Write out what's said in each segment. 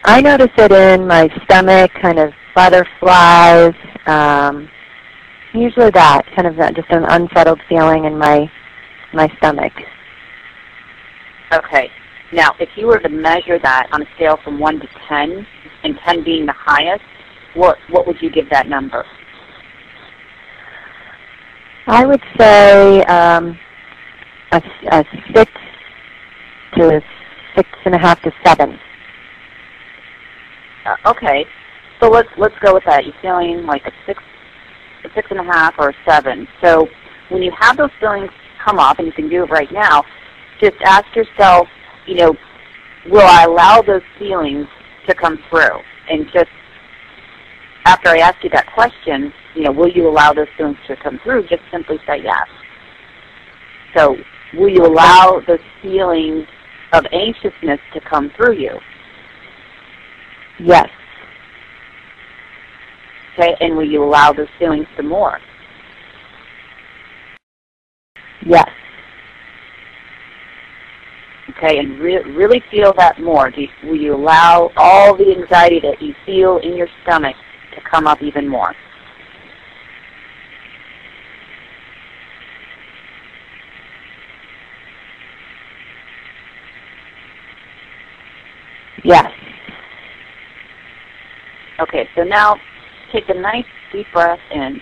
I notice it in my stomach, kind of butterflies, usually that, kind of just an unsettled feeling in my stomach. Okay. Now, if you were to measure that on a scale from 1 to 10, and 10 being the highest, what would you give that number? I would say a 6 to 6.5 to 7. Okay, so let's go with that. You're feeling like a 6.5 or a 7. So when you have those feelings come up, and you can do it right now, just ask yourself, will I allow those feelings to come through? And just after I ask you that question, will you allow those feelings to come through? Just simply say yes. So will you allow those feelings of anxiousness to come through you? Yes. Okay, and will you allow those feelings some more? Yes. Okay, and really feel that more. Will you allow all the anxiety that you feel in your stomach to come up even more? Yes. Okay, so now take a nice deep breath in,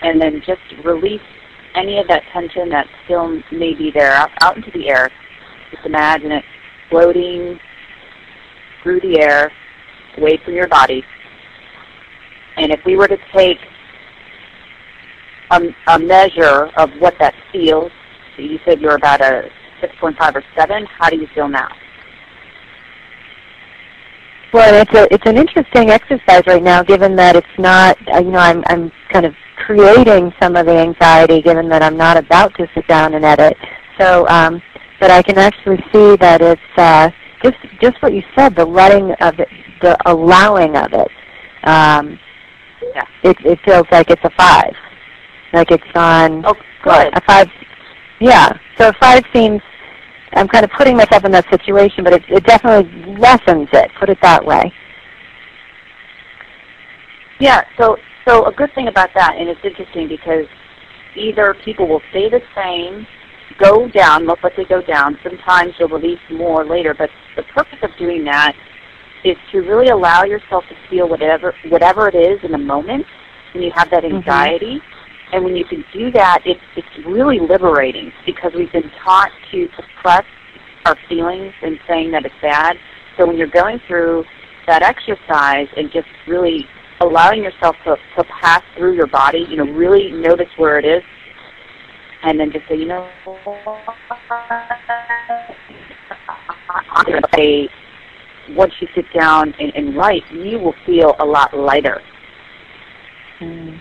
and then just release any of that tension that still may be there out into the air. Just imagine it floating through the air, away from your body. And if we were to take a measure of what that feels, so you said you're about a 6.5 or 7, how do you feel now? Well, it's an interesting exercise right now, given that it's not, I'm kind of creating some of the anxiety, given that I'm not about to sit down and edit. So, but I can actually see that it's just what you said, the letting of it, the allowing of it. Yeah. It feels like it's a 5, like it's on. Oh, good. A 5. Yeah. So a 5 seems. I'm kind of putting myself in that situation, but it definitely lessens it. Put it that way. Yeah. So a good thing about that, and it's interesting because either people will stay the same, go down, most likely go down. Sometimes you'll release more later, but the purpose of doing that is to really allow yourself to feel whatever it is in the moment when you have that anxiety. Mm-hmm. And when you can do that, it's really liberating because we've been taught to suppress our feelings and saying that it's bad. So when you're going through that exercise and just really allowing yourself to pass through your body, really notice where it is, and then just say, once you sit down and write, you will feel a lot lighter. Mm.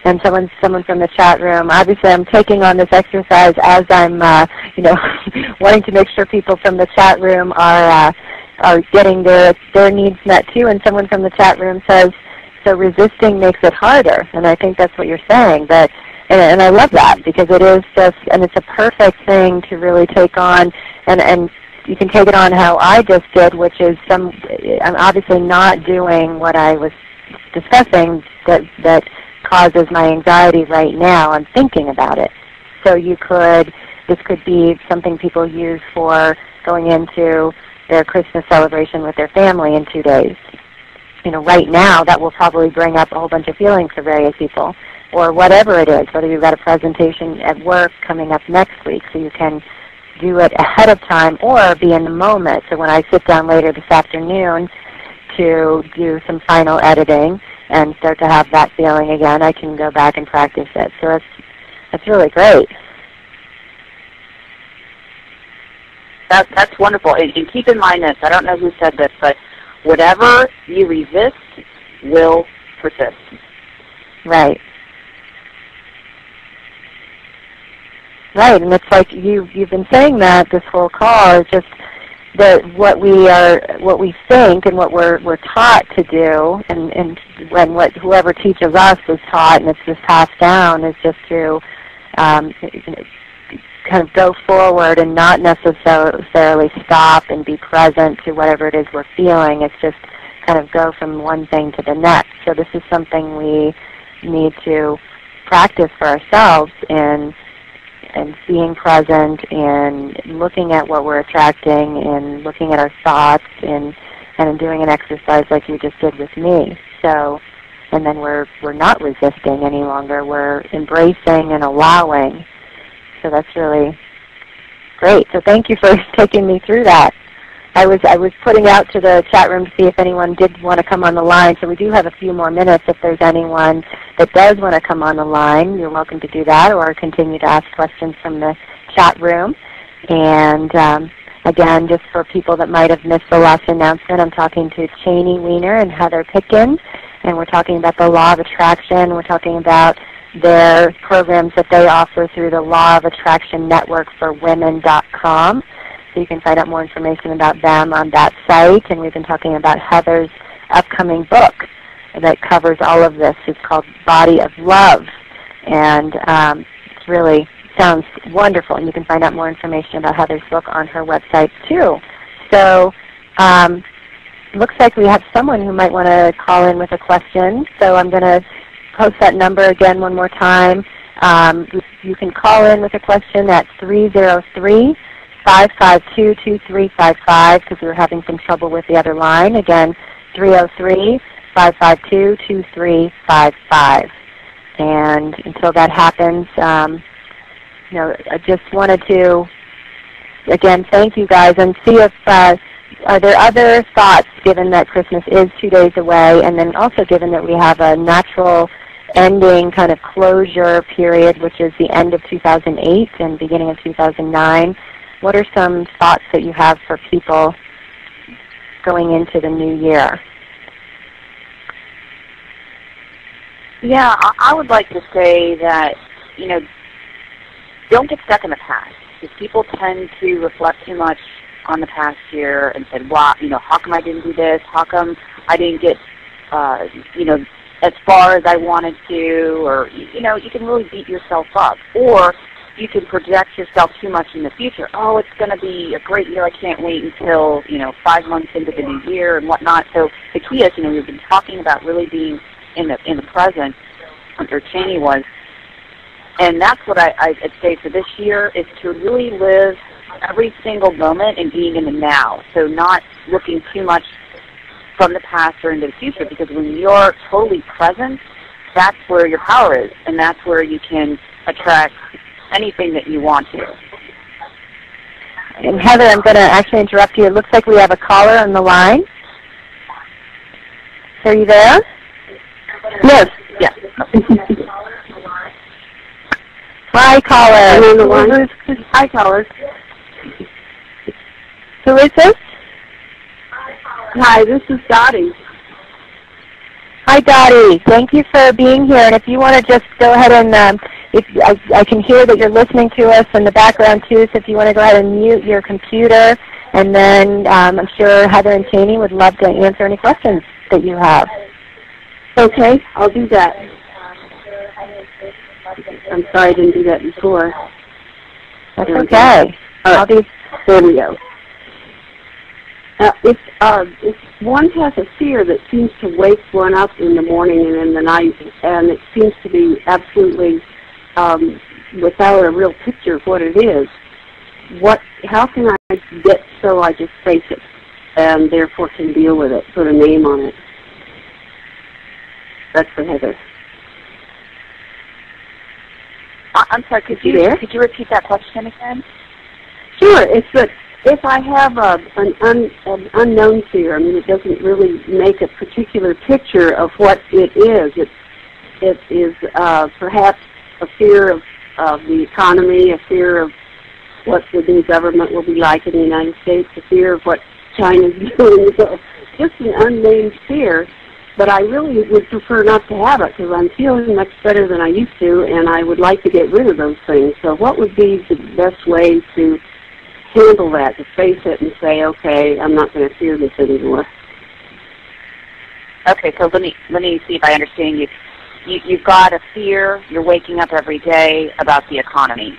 And someone from the chat room, obviously I'm taking on this exercise as I'm, wanting to make sure people from the chat room are getting their needs met too. And someone from the chat room says, so resisting makes it harder. And I think that's what you're saying. And I love that because it is just, and it's a perfect thing to really take on. And you can take it on how I just did, which is I'm obviously not doing what I was discussing that causes my anxiety right now. I'm thinking about it. So this could be something people use for going into their Christmas celebration with their family in 2 days. Right now that will probably bring up a whole bunch of feelings for various people, or whatever it is, whether you've got a presentation at work coming up next week, so you can do it ahead of time or be in the moment. So when I sit down later this afternoon to do some final editing and start to have that feeling again, I can go back and practice it. So that's really great. That's wonderful. And keep in mind this, I don't know who said this, but whatever you resist will persist. Right. Right, and it's like you've been saying that this whole call is just that what we think and what we're taught to do, and when whoever teaches us is taught, and it's just passed down, is just to kind of go forward and not necessarily stop and be present to whatever it is we're feeling. It's just kind of go from one thing to the next. So this is something we need to practice for ourselves in being present and looking at what we're attracting and looking at our thoughts and in doing an exercise like you just did with me. So, and then we're not resisting any longer. We're embracing and allowing. So that's really great. So thank you for taking me through that. I was putting out to the chat room to see if anyone did want to come on the line. So we do have a few more minutes. If there's anyone that does want to come on the line, you're welcome to do that or continue to ask questions from the chat room. And again, just for people that might have missed the last announcement, I'm talking to Cheney Weiner and Heather Pitkins, and we're talking about the Law of Attraction. We're talking about their programs that they offer through the Law of Attraction Network for Women.com. So you can find out more information about them on that site. And we've been talking about Heather's upcoming book that covers all of this. It's called Body of Love. And it really sounds wonderful. And you can find out more information about Heather's book on her website too. So it looks like we have someone who might want to call in with a question. So I'm going to post that number again one more time. You can call in with a question at 303-552-2355 because we were having some trouble with the other line. Again, 303-552-2355. And until that happens, I just wanted to, again, thank you guys and see if, are there other thoughts given that Christmas is 2 days away and then also given that we have a natural ending kind of closure period, which is the end of 2008 and beginning of 2009. What are some thoughts that you have for people going into the new year? Yeah, I would like to say that, don't get stuck in the past. Because people tend to reflect too much on the past year and said, wow, how come I didn't do this? How come I didn't get, as far as I wanted to? Or, you can really beat yourself up. Or you can project yourself too much in the future. Oh, it's going to be a great year. I can't wait until, 5 months into the new year and whatnot. So the key is, we've been talking about really being in the present, where Cheney was. And that's what I'd say for this year is to really live every single moment and being in the now. So not looking too much from the past or into the future, because when you're totally present, that's where your power is, and that's where you can attract anything that you want to. And Heather, I'm going to actually interrupt you. It looks like we have a caller on the line. Are you there? Yes. Yeah. Hi, caller. Hi, caller. Who is this? Hi, this is Dottie. Hi, Dottie. Thank you for being here. And if you want to just go ahead and, I can hear that you're listening to us in the background too, so if you want to go ahead and mute your computer, and then I'm sure Heather and Cheney would love to answer any questions that you have. Okay, I'll do that. I'm sorry I didn't do that before. That's okay. There we go. If one has a fear that seems to wake one up in the morning and in the night, and it seems to be absolutely without a real picture of what it is, how can I get so I just face it and therefore can deal with it, put a name on it? That's for Heather. I'm sorry, could you repeat that question again? Sure. It's that if I have an unknown fear, it doesn't really make a particular picture of what it is. It is perhaps a fear of the economy, a fear of what the new government will be like in the United States, a fear of what China's doing. So just an unnamed fear. But I really would prefer not to have it because I'm feeling much better than I used to, and I would like to get rid of those things. So what would be the best way to handle that, to face it and say, okay, I'm not going to fear this anymore? Okay, so let me see if I understand you. You've got a fear, you're waking up every day about the economy.